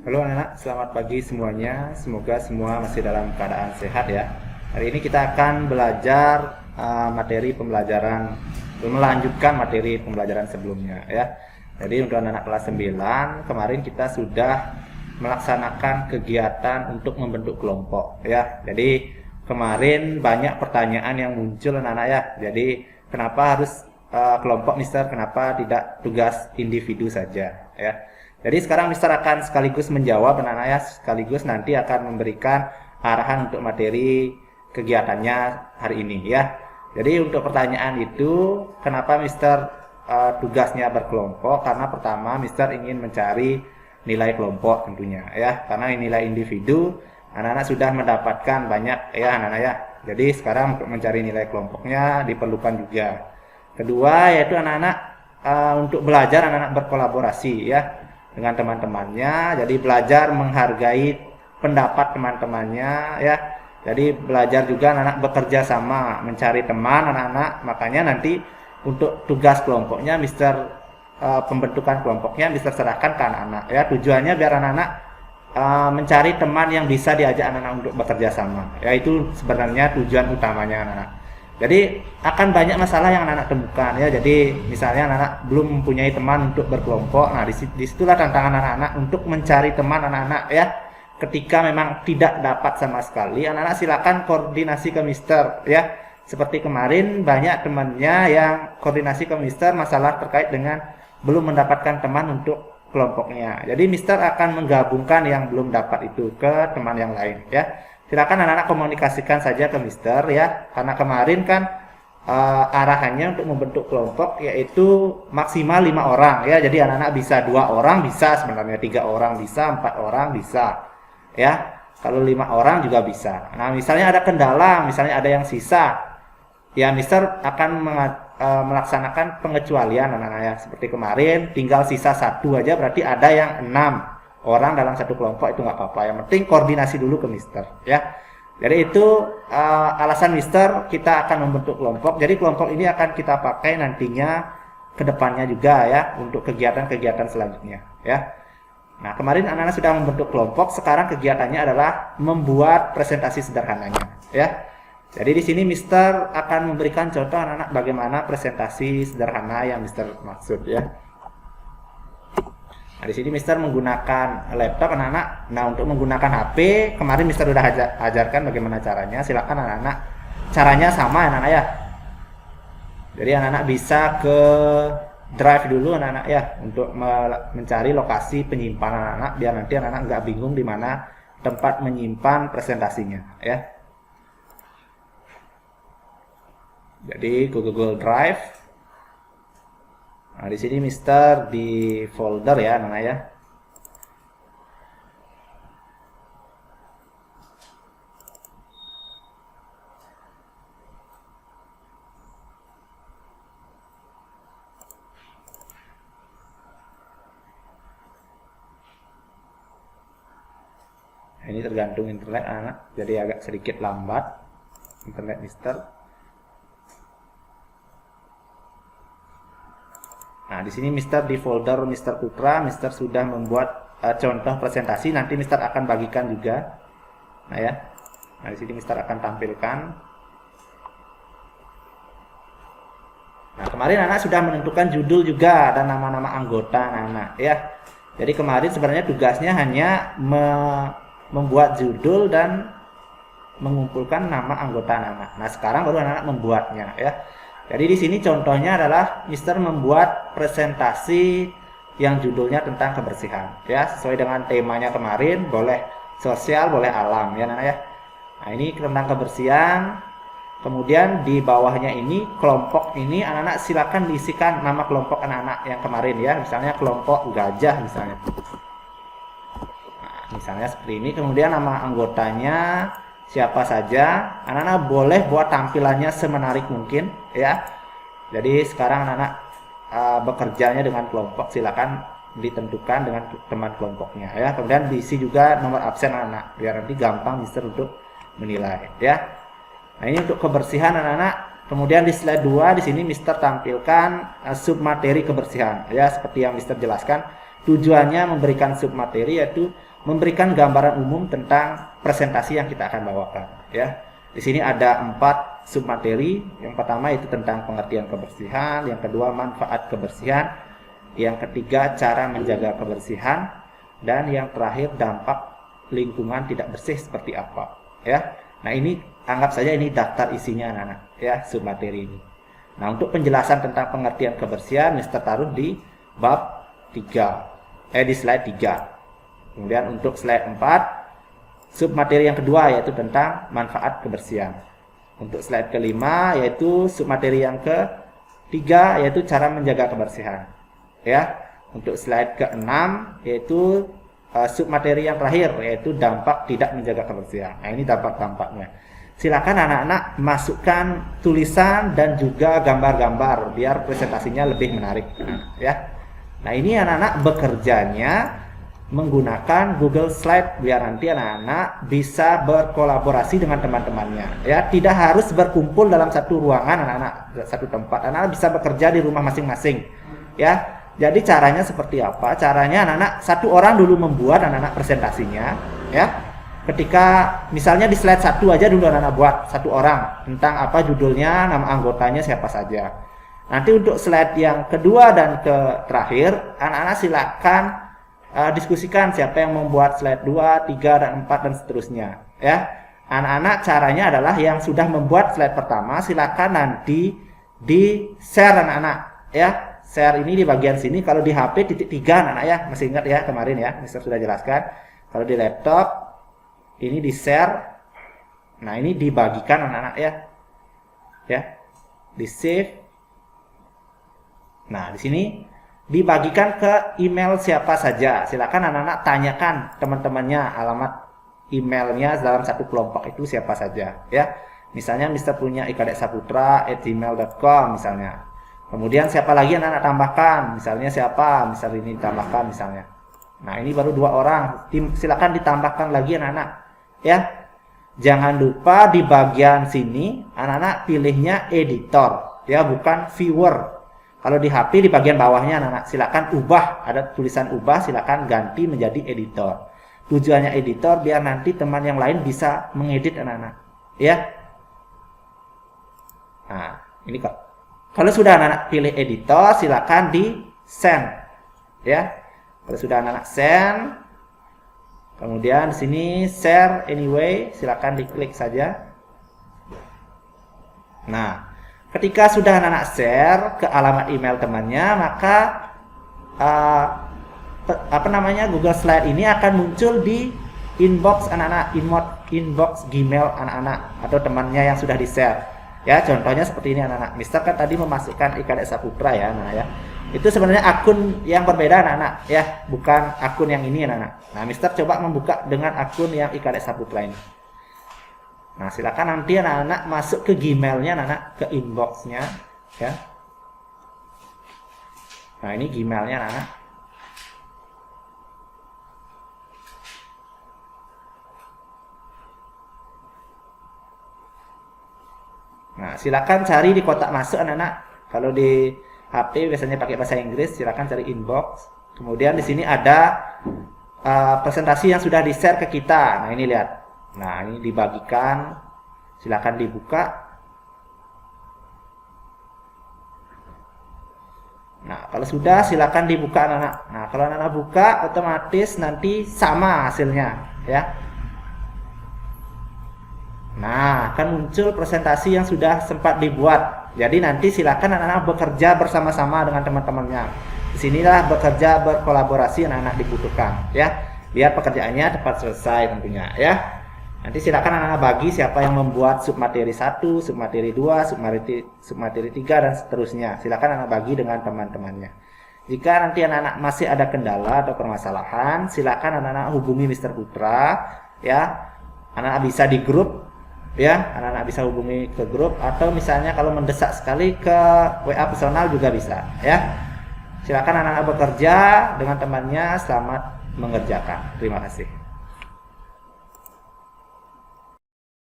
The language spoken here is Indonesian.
Halo anak-anak, selamat pagi semuanya. Semoga semua masih dalam keadaan sehat ya. Hari ini kita akan belajar materi pembelajaran, melanjutkan materi pembelajaran sebelumnya ya. Jadi untuk anak-anak kelas 9, kemarin kita sudah melaksanakan kegiatan untuk membentuk kelompok ya. Jadi kemarin banyak pertanyaan yang muncul anak-anak ya. Jadi kenapa harus kelompok Mister, kenapa tidak tugas individu saja ya. Jadi sekarang Mister akan sekaligus menjawab anak-anak ya, sekaligus nanti akan memberikan arahan untuk materi kegiatannya hari ini ya. Jadi untuk pertanyaan itu, kenapa Mister tugasnya berkelompok? Karena pertama Mister ingin mencari nilai kelompok tentunya ya. Karena nilai individu anak-anak sudah mendapatkan banyak ya anak-anak ya. Jadi sekarang untuk mencari nilai kelompoknya diperlukan juga. Kedua yaitu anak-anak untuk belajar anak-anak berkolaborasi ya dengan teman-temannya, jadi belajar menghargai pendapat teman-temannya ya. Jadi belajar juga anak-anak bekerja sama, mencari teman anak-anak. Makanya nanti untuk tugas kelompoknya Mister pembentukan kelompoknya Mister serahkan ke anak-anak ya. Tujuannya biar anak-anak mencari teman yang bisa diajak anak-anak untuk bekerja sama. Ya itu sebenarnya tujuan utamanya anak-anak. Jadi akan banyak masalah yang anak-anak temukan ya. Jadi misalnya anak-anak belum mempunyai teman untuk berkelompok. Nah, disitulah tantangan anak-anak untuk mencari teman anak-anak ya. Ketika memang tidak dapat sama sekali, anak-anak silakan koordinasi ke Mister ya. Seperti kemarin banyak temannya yang koordinasi ke Mister masalah terkait dengan belum mendapatkan teman untuk kelompoknya. Jadi Mister akan menggabungkan yang belum dapat itu ke teman yang lain ya. Silakan anak-anak komunikasikan saja ke Mister ya, karena kemarin kan arahannya untuk membentuk kelompok yaitu maksimal 5 orang ya. Jadi anak-anak bisa 2 orang bisa, sebenarnya 3 orang bisa, 4 orang bisa ya. Kalau 5 orang juga bisa. Nah misalnya ada kendala, misalnya ada yang sisa ya, Mister akan melaksanakan pengecualian anak-anak ya. Seperti kemarin tinggal sisa 1 aja, berarti ada yang 6 orang dalam satu kelompok, itu nggak apa-apa. Yang penting koordinasi dulu ke Mister ya. Jadi itu alasan Mister kita akan membentuk kelompok. Jadi kelompok ini akan kita pakai nantinya ke depannya juga ya, untuk kegiatan-kegiatan selanjutnya ya. Nah kemarin anak-anak sudah membentuk kelompok, sekarang kegiatannya adalah membuat presentasi sederhananya ya. Jadi di sini Mister akan memberikan contoh anak-anak bagaimana presentasi sederhana yang Mister maksud ya. Nah, di sini Mister menggunakan laptop anak-anak. Nah, untuk menggunakan HP, kemarin Mister sudah ajarkan bagaimana caranya. Silakan anak-anak. Caranya sama anak-anak ya. Jadi anak-anak bisa ke Drive dulu anak-anak ya, untuk mencari lokasi penyimpanan anak-anak biar nanti anak-anak nggak bingung di mana tempat menyimpan presentasinya ya. Jadi Google Drive. Nah, di sini Mister di folder ya, anak-anak ya. Nah, ini tergantung internet anak, jadi agak sedikit lambat internet Mister. Nah, di sini Mister di folder Mister Putra, Mister sudah membuat contoh presentasi, nanti Mister akan bagikan juga. Nah ya. Nah, di sini Mister akan tampilkan. Nah, kemarin anak sudah menentukan judul juga dan nama-nama anggota anak ya. Jadi kemarin sebenarnya tugasnya hanya membuat judul dan mengumpulkan nama anggota anak. Nah, sekarang baru anak membuatnya ya. Jadi di sini contohnya adalah Mister membuat presentasi yang judulnya tentang kebersihan ya, sesuai dengan temanya kemarin, boleh sosial, boleh alam ya anak ya. Nah, ini tentang kebersihan. Kemudian di bawahnya ini kelompok ini anak-anak silakan diisikan nama kelompok anak-anak yang kemarin ya, misalnya kelompok gajah misalnya. Nah, misalnya seperti ini. Kemudian nama anggotanya siapa saja, anak-anak boleh buat tampilannya semenarik mungkin ya. Jadi sekarang anak-anak bekerjanya dengan kelompok, silakan ditentukan dengan teman kelompoknya ya. Kemudian diisi juga nomor absen anak biar nanti gampang Mister untuk menilai ya. Nah, ini untuk kebersihan anak-anak. Kemudian di slide 2 di sini Mister tampilkan submateri kebersihan ya, seperti yang Mister jelaskan. Tujuannya memberikan submateri yaitu memberikan gambaran umum tentang presentasi yang kita akan bawakan, ya. Di sini ada 4 submateri. Yang pertama itu tentang pengertian kebersihan, yang kedua manfaat kebersihan, yang ketiga cara menjaga kebersihan, dan yang terakhir dampak lingkungan tidak bersih seperti apa, ya. Nah, ini anggap saja ini daftar isinya anak-anak, ya, submateri ini. Nah, untuk penjelasan tentang pengertian kebersihan Mister taruh di bab 3, di slide 3. Kemudian untuk slide 4 submateri yang kedua yaitu tentang manfaat kebersihan. Untuk slide kelima yaitu submateri yang ketiga yaitu cara menjaga kebersihan. Ya. Untuk slide keenam yaitu submateri yang terakhir yaitu dampak tidak menjaga kebersihan. Nah, ini dampak-dampaknya. Silakan anak-anak masukkan tulisan dan juga gambar-gambar biar presentasinya lebih menarik, ya. Nah, ini anak-anak bekerjanya menggunakan Google Slide biar nanti anak-anak bisa berkolaborasi dengan teman-temannya, ya. Tidak harus berkumpul dalam satu ruangan anak-anak, satu tempat. Anak-anak bisa bekerja di rumah masing-masing, ya. Jadi caranya seperti apa? Caranya anak-anak satu orang dulu membuat anak-anak presentasinya, ya. Ketika misalnya di slide 1 aja dulu anak-anak buat satu orang tentang apa judulnya, nama anggotanya siapa saja. Nanti untuk slide yang kedua dan terakhir anak-anak silakan diskusikan siapa yang membuat slide 2, 3, dan 4 dan seterusnya, ya. Anak-anak caranya adalah yang sudah membuat slide pertama silakan nanti di share anak-anak, ya. Share ini di bagian sini, kalau di HP titik 3 anak-anak, ya. Masih ingat ya kemarin, ya, Mister sudah jelaskan. Kalau di laptop ini di share. Nah, ini dibagikan anak-anak, ya. Ya. Di save. Nah, di sini dibagikan ke email siapa saja. Silakan anak-anak tanyakan teman-temannya alamat emailnya dalam satu kelompok itu siapa saja, ya. Misalnya Mister punya ikadeksaputra@gmail.com misalnya. Kemudian siapa lagi anak-anak tambahkan? Misalnya siapa? Misal ini ditambahkan misalnya. Nah, ini baru 2 orang. Silakan ditambahkan lagi anak-anak, ya. Jangan lupa di bagian sini anak-anak pilihnya editor, ya, bukan viewer. Kalau di HP di bagian bawahnya anak-anak silakan ubah, ada tulisan ubah, silakan ganti menjadi editor. Tujuannya editor biar nanti teman yang lain bisa mengedit anak-anak, ya. Nah, ini kok. Kalau sudah anak-anak pilih editor, silakan di send, ya. Kalau sudah anak-anak send, kemudian di sini share anyway, silakan diklik saja. Nah, ketika sudah anak-anak share ke alamat email temannya, maka Google Slide ini akan muncul di inbox anak-anak, inbox Gmail anak-anak atau temannya yang sudah di-share. Ya, contohnya seperti ini anak-anak. Mister kan tadi memasukkan ikadeksaputra, ya, anak-anak, ya. Itu sebenarnya akun yang berbeda anak-anak, ya, bukan akun yang ini anak-anak. Nah, Mister coba membuka dengan akun yang ikadeksaputra ini. Nah, silakan nanti anak-anak masuk ke Gmailnya anak-anak, ke inboxnya, ya. Nah, ini Gmailnya anak-anak. Nah, silakan cari di kotak masuk anak-anak. Kalau di HP biasanya pakai bahasa Inggris, silakan cari inbox. Kemudian di sini ada presentasi yang sudah di-share ke kita. Nah, ini lihat. Nah, ini dibagikan. Silakan dibuka. Nah, kalau sudah silakan dibuka anak-anak. Nah, kalau anak-anak buka otomatis nanti sama hasilnya, ya. Nah, akan muncul presentasi yang sudah sempat dibuat. Jadi nanti silakan anak-anak bekerja bersama-sama dengan teman-temannya. Disinilah bekerja berkolaborasi anak-anak dibutuhkan, ya. Biar pekerjaannya cepat selesai tentunya, ya. Nanti silakan anak-anak bagi siapa yang membuat submateri 1, submateri 2, submateri 3 dan seterusnya. Silakan anak bagi dengan teman-temannya. Jika nanti anak-anak masih ada kendala atau permasalahan, silakan anak-anak hubungi Mister Putra, ya. Anak-anak bisa di grup, ya, anak-anak bisa hubungi ke grup atau misalnya kalau mendesak sekali ke WA personal juga bisa, ya. Silakan anak-anak bekerja dengan temannya. Selamat mengerjakan. Terima kasih.